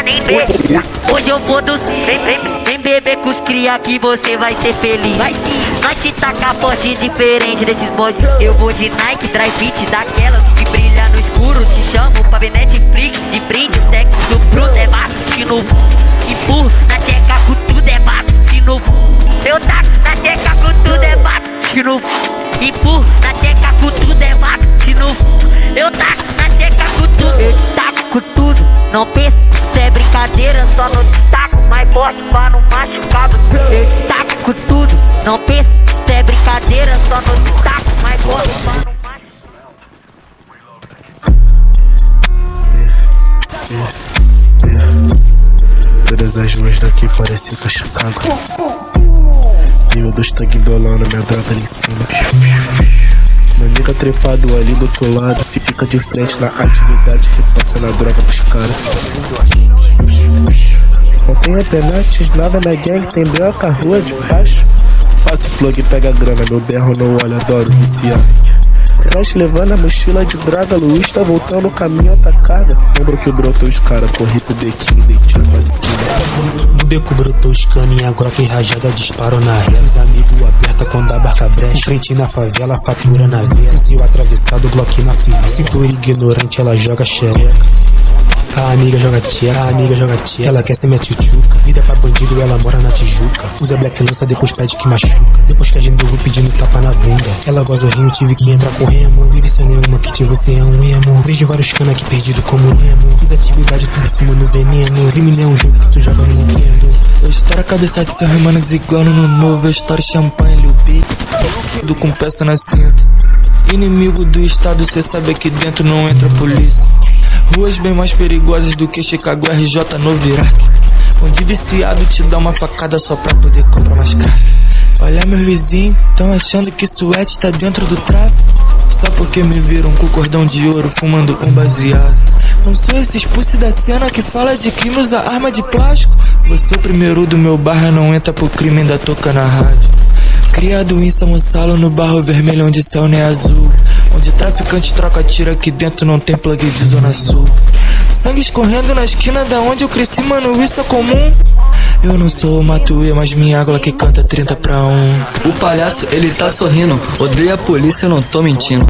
quer nem ver. Hoje eu vou do vem beber com os cria que você vai ser feliz. Vai sim, nós te tacar forte diferente desses boys. Eu vou de Nike, Dry Fit, daquelas que brilha no escuro. Te chamo pra ver Netflix, de brinde, sexo bruto, é bato de novo. Empurro na tcheca com tudo, é bato de novo. Eu taco na tcheca com tudo, é bato de novo. Empurro na tcheca com tudo, é bato de novo. Eu taco na tcheca com tudo, eu taco com tudo. Não pensa que isso é brincadeira, só no taco mais forte pra não machucar você. Eu taco com tudo, não pensa que isso é brincadeira, só no taco mais forte pra não machucar. Todas as ruas daqui parecem com Chicago. E o dos tag indolando, minha droga ali em cima. Meu nigga trepado ali do outro lado, fica de frente na atividade, repassando a droga pros caras. Não tem alternates, nada na gang, tem broca, rua de baixo. Passa o plug, pega a grana, meu berro no olho, adoro viciar. Atrás levando a mochila de droga, Luiz tá voltando no caminho, outra carga. Lembro que brotou os caras, corri pro bequinho, dei tiro pra cima. No beco brotou os cano e a groca e rajada disparou na ré. Os amigos aberta quando a barca brecha. Em frente na favela, fatura na veia. Fuzil atravessado, bloqueio na fila. Cintura ignorante, ela joga xereca. A amiga joga tia, a amiga joga tia. Ela quer ser minha tchutchuca. Vida pra bandido, ela mora na Tijuca. Usa black lança, depois pede que machuca. Depois que a gente novo pedindo tapa na bunda. Ela goza o rio, tive que entrar com remo. Vive sem nenhuma kit, você é um emo. Vejo vários cana aqui perdido como Nemo. Fiz atividade, tudo fumando veneno. Crime não é um jogo que tu joga no Nintendo. Eu estouro a cabeça de seus irmãos igual no novo. Eu estouro champanhe, Lil B. Tudo com peça na cinta. Inimigo do estado, cê sabe que dentro não entra polícia. Ruas bem mais perigosas do que Chicago RJ Novo Iraque. Onde viciado te dá uma facada só pra poder comprar mais crack. Olha meus vizinhos, tão achando que suete tá dentro do tráfico. Só porque me viram com cordão de ouro fumando um baseado. Não sou esse expulso da cena que fala de crime, usa arma de plástico. Você é o primeiro do meu bairro, não entra pro crime, ainda toca na rádio. Criado em São Gonçalo, no barro vermelho onde céu não é azul. Onde traficante troca tiro, aqui dentro não tem plug de zona sul. Sangue escorrendo na esquina da onde eu cresci, mano, isso é comum. Eu não sou o Matuê, mas minha água que canta 30 pra 1. O palhaço, ele tá sorrindo. Odeio a polícia, eu não tô mentindo.